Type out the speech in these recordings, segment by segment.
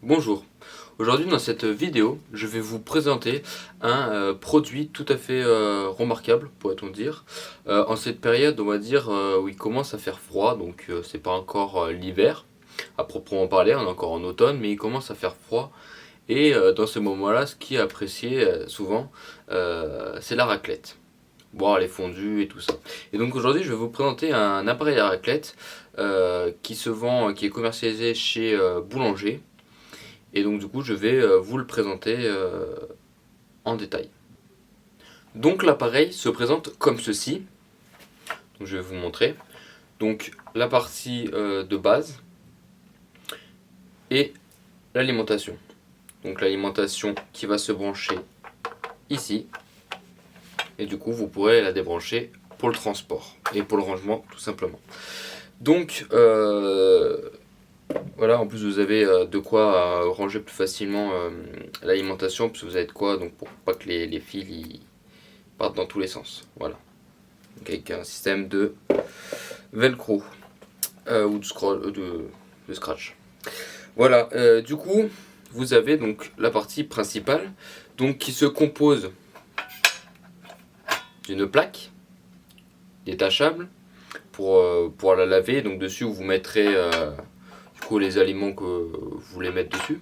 Bonjour, aujourd'hui dans cette vidéo je vais vous présenter un produit tout à fait remarquable pourrait-on dire en cette période on va dire où il commence à faire froid donc c'est pas encore l'hiver à proprement parler, on est encore en automne mais il commence à faire froid et dans ce moment là ce qui est apprécié souvent c'est la raclette, boire les fondus et tout ça. Et donc aujourd'hui je vais vous présenter un appareil à raclette qui se vend, qui est commercialisé chez Boulanger. Et donc du coup je vais vous le présenter en détail. Donc l'appareil se présente comme ceci. Donc, je vais vous montrer. Donc la partie de base et l'alimentation. Donc l'alimentation qui va se brancher ici. Et du coup vous pourrez la débrancher pour le transport et pour le rangement tout simplement. Donc voilà, en plus vous avez de quoi ranger plus facilement l'alimentation, parce que vous avez de quoi donc pour pas que les fils partent dans tous les sens. Voilà. Donc avec un système de velcro ou de scratch. Voilà, du coup vous avez donc la partie principale donc qui se compose d'une plaque détachable pour pouvoir la laver. Donc dessus vous mettrez les aliments que vous voulez mettre dessus.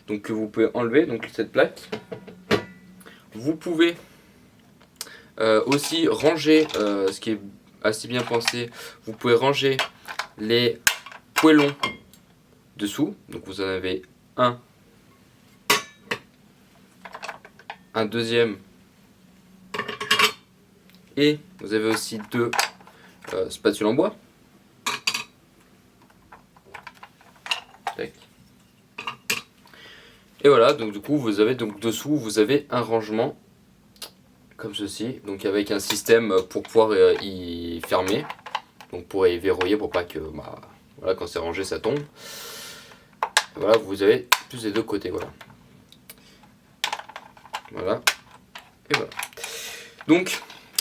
Donc vous pouvez enlever donc cette plaque. Vous pouvez aussi ranger, ce qui est assez bien pensé, vous pouvez ranger les poêlons dessous. Donc vous en avez un deuxième, et vous avez aussi deux spatules en bois. Et voilà, donc du coup vous avez donc dessous vous avez un rangement comme ceci, donc avec un système pour pouvoir y fermer, donc pour y verrouiller pour pas que voilà, quand c'est rangé ça tombe. Et voilà, vous avez plus des deux côtés, voilà. Voilà. Et voilà. Donc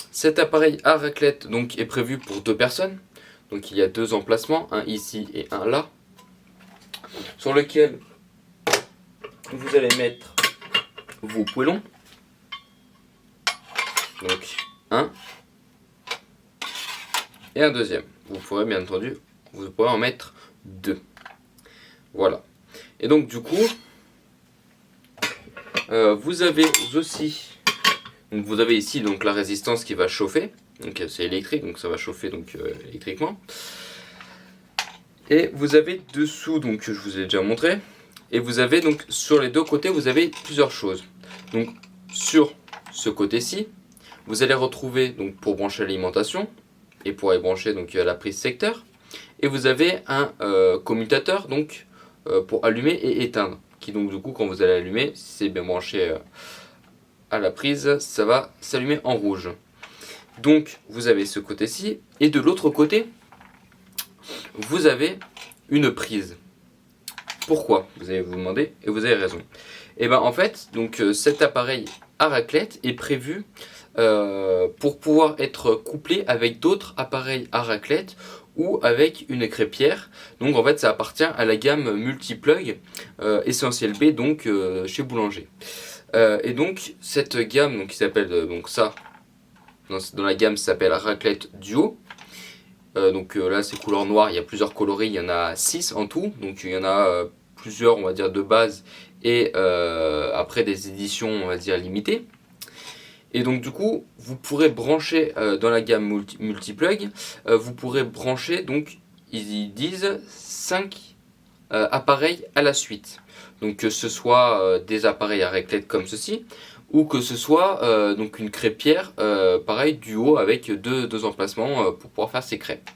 cet appareil à raclette donc est prévu pour deux personnes. Donc il y a deux emplacements, un ici et un là, sur lequel vous allez mettre vos poêlons. Donc un et un deuxième. Vous pourrez bien entendu, vous pourrez en mettre deux. Voilà. Et donc du coup, vous avez aussi, donc vous avez ici donc la résistance qui va chauffer. Donc c'est électrique, donc ça va chauffer donc électriquement. Et vous avez dessous, donc je vous ai déjà montré. Et vous avez donc sur les deux côtés, vous avez plusieurs choses. Donc sur ce côté-ci, vous allez retrouver donc pour brancher l'alimentation et pour y brancher donc la prise secteur. Et vous avez un commutateur donc pour allumer et éteindre. Qui donc du coup quand vous allez allumer, si c'est bien branché à la prise, ça va s'allumer en rouge. Donc vous avez ce côté-ci et de l'autre côté, vous avez une prise. Pourquoi? Vous allez vous demander, et vous avez raison. Et bien en fait, donc cet appareil à raclette est prévu pour pouvoir être couplé avec d'autres appareils à raclette ou avec une crêpière. Donc en fait ça appartient à la gamme Multiplug Essentiel B, donc chez Boulanger. Et donc cette gamme donc, qui s'appelle donc ça, dans la gamme ça s'appelle raclette duo. Donc là c'est couleur noire, il y a plusieurs coloris, il y en a 6 en tout, donc il y en a plusieurs on va dire de base et après des éditions on va dire limitées. Et donc du coup vous pourrez brancher dans la gamme Multiplug, vous pourrez brancher donc ils disent 5 appareils à la suite. Donc que ce soit des appareils à raclette comme ceci, ou que ce soit donc une crêpière pareil duo avec deux emplacements pour pouvoir faire ses crêpes.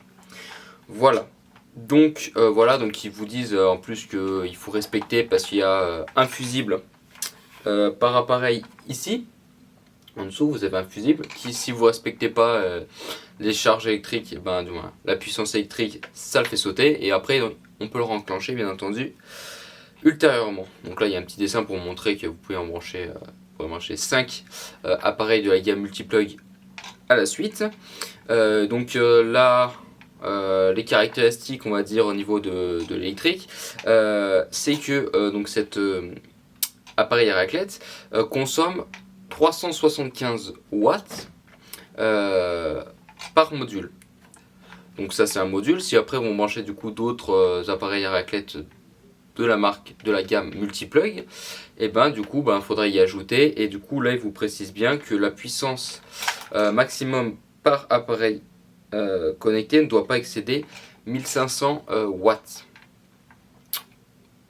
Voilà. Donc voilà, donc ils vous disent en plus qu'il faut respecter parce qu'il y a un fusible par appareil ici. En dessous vous avez un fusible qui, si vous respectez pas les charges électriques, ben, du moins, la puissance électrique ça le fait sauter, et après on peut le renclencher bien entendu ultérieurement. Donc là il y a un petit dessin pour vous montrer que vous pouvez en brancher 5 appareils de la gamme Multiplug à la suite. Donc là les caractéristiques, on va dire, au niveau de l'électrique, c'est que donc cet appareil à raclette consomme 375 watts par module. Donc ça c'est un module. Si après vous branchez du coup d'autres appareils à raclette de la marque, de la gamme Multiplug, et ben du coup faudrait y ajouter, et du coup là il vous précise bien que la puissance maximum par appareil connecté ne doit pas excéder 1500 watts.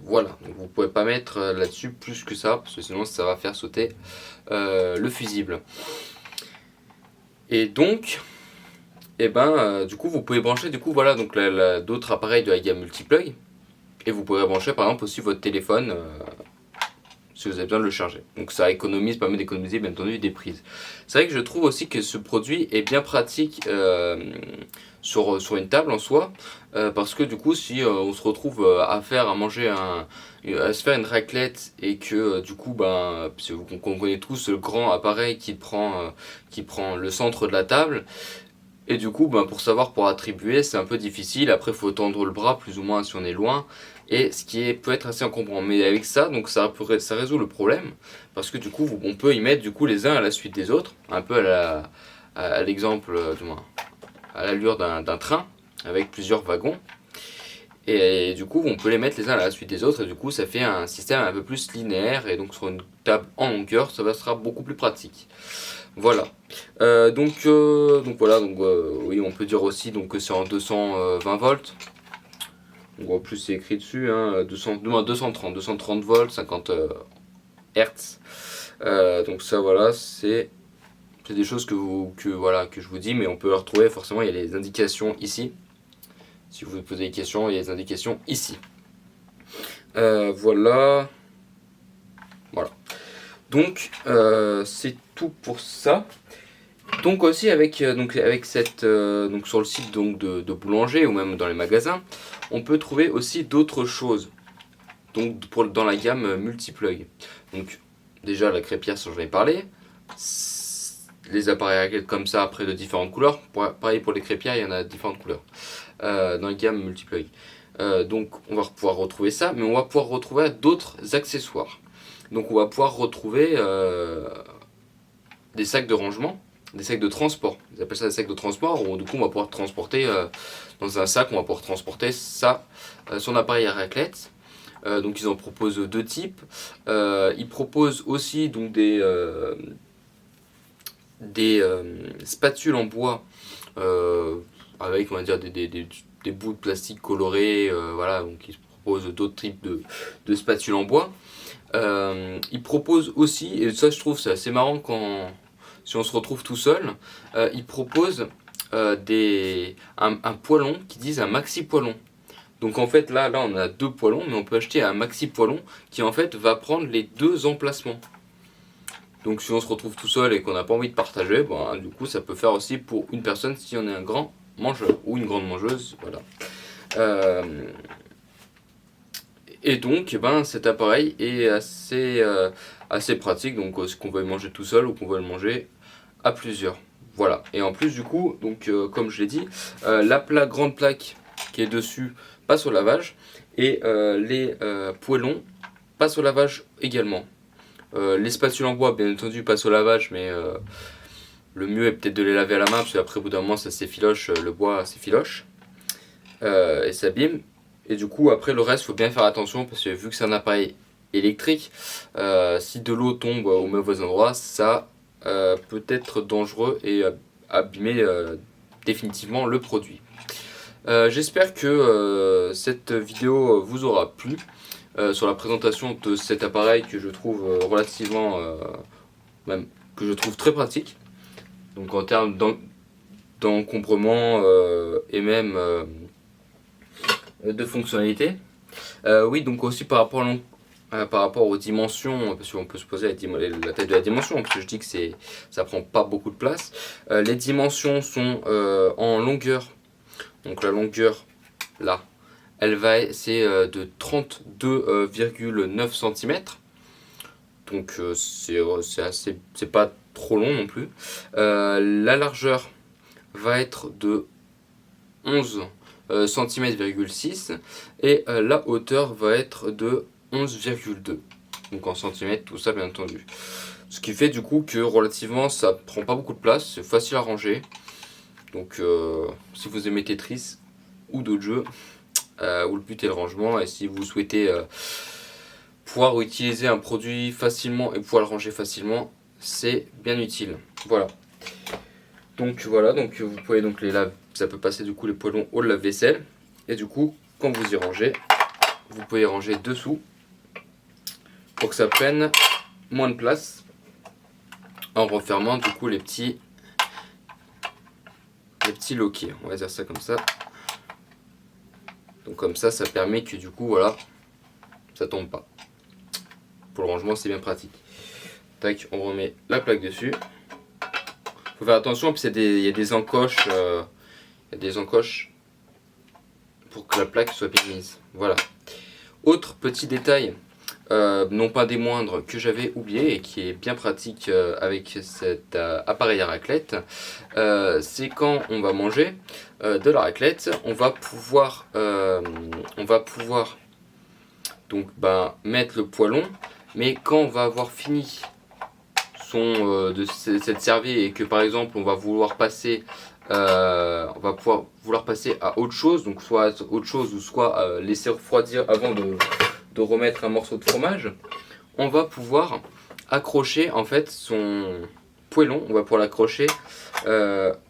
Voilà, donc vous pouvez pas mettre là-dessus plus que ça, parce que sinon ça va faire sauter le fusible. Et donc, du coup vous pouvez brancher voilà, donc d'autres appareils de la gamme Multiplug. Et vous pourrez brancher par exemple aussi votre téléphone si vous avez besoin de le charger. Donc ça permet d'économiser bien entendu des prises. C'est vrai que je trouve aussi que ce produit est bien pratique sur une table en soi. Parce que du coup si on se retrouve à se faire une raclette et que du coup qu'on connaît tous le grand appareil qui prend le centre de la table. Et du coup, pour attribuer, c'est un peu difficile. Après, il faut tendre le bras, plus ou moins, si on est loin. Et peut être assez encombrant. Mais avec ça, donc ça résout le problème. Parce que du coup, on peut y mettre du coup, les uns à la suite des autres. Un peu à l'exemple, à l'allure d'un train, avec plusieurs wagons. Et du coup, on peut les mettre les uns à la suite des autres. Et du coup, ça fait un système un peu plus linéaire. Et donc, sur une table en longueur, sera beaucoup plus pratique. Voilà. Oui, on peut dire aussi que c'est en 220 volts. Donc en plus c'est écrit dessus, 230 volts, 50 Hertz. Donc ça voilà, c'est des choses que je vous dis, mais on peut le retrouver forcément. Il y a les indications ici. Si vous vous posez des questions, il y a les indications ici. Voilà. Donc c'est tout pour ça. Donc aussi avec cette sur le site de boulanger ou même dans les magasins, on peut trouver aussi d'autres choses. Donc dans la gamme Multiplug. Donc déjà la crêpière, ça j'en ai parlé. Les appareils à raclette comme ça après de différentes couleurs. Pareil pour les crêpières, il y en a de différentes couleurs dans la gamme Multiplug. Donc on va pouvoir retrouver ça, mais on va pouvoir retrouver d'autres accessoires. Donc on va pouvoir retrouver des sacs de rangement, des sacs de transport. Ils appellent ça des sacs de transport, où du coup on va pouvoir transporter dans un sac, on va pouvoir transporter son appareil à raclette. Donc ils en proposent deux types. Ils proposent aussi donc des spatules en bois avec, on va dire, des bouts de plastique colorés. Voilà, donc ils proposent d'autres types de spatules en bois. Ils proposent aussi, et ça je trouve c'est assez marrant si on se retrouve tout seul, ils proposent un poêlon qui disent un maxi poêlon. Donc en fait là on a deux poêlons, mais on peut acheter un maxi poêlon qui en fait va prendre les deux emplacements. Donc si on se retrouve tout seul et qu'on n'a pas envie de partager, du coup ça peut faire aussi pour une personne si on est un grand mangeur ou une grande mangeuse. Voilà. Et donc cet appareil est assez pratique, donc qu'on va le manger tout seul ou qu'on va le manger à plusieurs. Voilà. Et en plus du coup, donc comme je l'ai dit, la grande plaque qui est dessus passe au lavage et les poêlons passent au lavage également. Les spatules en bois bien entendu passent au lavage, mais le mieux est peut-être de les laver à la main parce qu'après au bout d'un moment ça s'effiloche, le bois s'effiloche et s'abîme. Et du coup après le reste faut bien faire attention parce que vu que c'est un appareil électrique, si de l'eau tombe au mauvais endroit, ça peut être dangereux et abîmer définitivement le produit. J'espère que cette vidéo vous aura plu sur la présentation de cet appareil que je trouve relativement, même que je trouve très pratique. Donc en termes d'encombrement et même de fonctionnalité. Oui, donc aussi par rapport aux dimensions, parce qu'on peut se poser la taille de la dimension, parce que je dis que ça prend pas beaucoup de place. Les dimensions sont en longueur. Donc la longueur là, c'est de 32,9 cm. Donc c'est pas trop long non plus. La largeur va être de 11 cm,6 et la hauteur va être de 11,2. Donc en centimètres, tout ça bien entendu. Ce qui fait du coup que relativement ça prend pas beaucoup de place, c'est facile à ranger. Donc si vous aimez Tetris ou d'autres jeux, où le but est le rangement, et si vous souhaitez pouvoir utiliser un produit facilement et pouvoir le ranger facilement, c'est bien utile. Voilà. Donc voilà, donc vous pouvez donc les laver, ça peut passer du coup les poêlons au lave-vaisselle. Et du coup, quand vous y rangez, vous pouvez ranger dessous pour que ça prenne moins de place en refermant du coup les petits loquets, on va dire ça comme ça. Donc comme ça permet que du coup voilà, ça tombe pas. Pour le rangement c'est bien pratique. Tac, on remet la plaque dessus. Faut faire attention parce qu'il y a des encoches, pour que la plaque soit bien mise. Voilà. Autre petit détail, non pas des moindres, que j'avais oublié et qui est bien pratique avec cet appareil à raclette, c'est quand on va manger de la raclette, on va pouvoir donc mettre le poêlon, mais quand on va avoir fini de cette servie et que par exemple on va vouloir passer passer à autre chose, donc soit autre chose ou soit laisser refroidir avant de remettre un morceau de fromage, on va pouvoir accrocher en fait son poêlon, on va pouvoir l'accrocher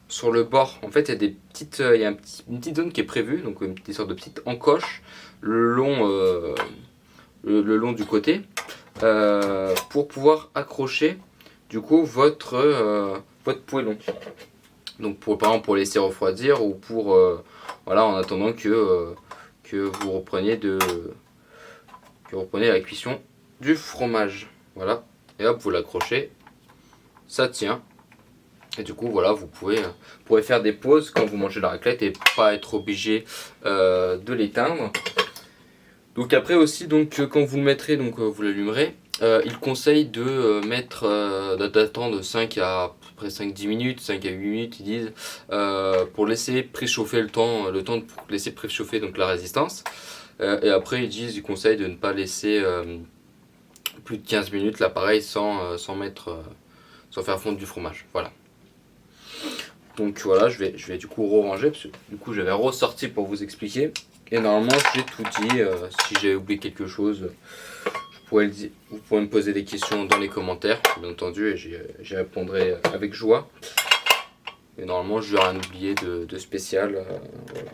sur le bord. En fait il y a des petites, une petite zone qui est prévue, donc des sortes de petites encoches le long du côté pour pouvoir accrocher du coup votre poêlon. Donc par exemple pour laisser refroidir ou pour voilà, en attendant que vous repreniez la cuisson du fromage. Voilà, et hop, vous l'accrochez, ça tient. Et du coup voilà, vous pourrez faire des pauses quand vous mangez la raclette et pas être obligé de l'éteindre. Donc après aussi, donc quand vous le mettrez, donc vous l'allumerez, il conseille de d'attendre 5 à peu près 5-10 minutes, 5 à 8 minutes ils disent, pour laisser préchauffer le temps de laisser préchauffer donc la résistance. Et après ils conseillent de ne pas laisser plus de 15 minutes l'appareil sans faire fondre du fromage. Voilà. Donc voilà, je vais du coup re-ranger parce que du coup j'avais ressorti pour vous expliquer. Et normalement j'ai tout dit, si j'ai oublié quelque chose, vous pourrez me poser des questions dans les commentaires, bien entendu, et j'y répondrai avec joie. Et normalement je n'ai rien oublié de spécial. Voilà.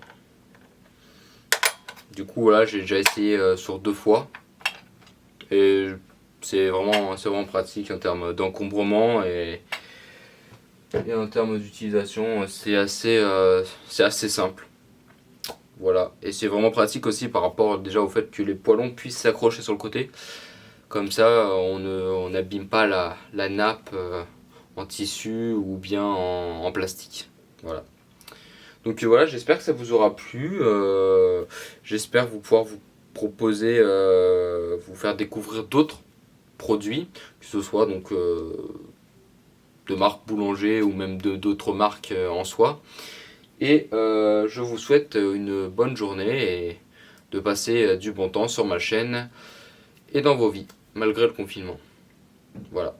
Du coup voilà, j'ai déjà essayé sur 2 fois. Et c'est vraiment pratique en termes d'encombrement et en termes d'utilisation, c'est assez simple. Voilà, et c'est vraiment pratique aussi par rapport déjà au fait que les poêlons puissent s'accrocher sur le côté. Comme ça, on n'abîme pas la nappe en tissu ou bien en plastique. Voilà. Donc voilà, j'espère que ça vous aura plu. J'espère pouvoir vous proposer, vous faire découvrir d'autres produits, que ce soit donc de marque boulanger ou même d'autres marques en soi. Et je vous souhaite une bonne journée et de passer du bon temps sur ma chaîne et dans vos vies, malgré le confinement. Voilà.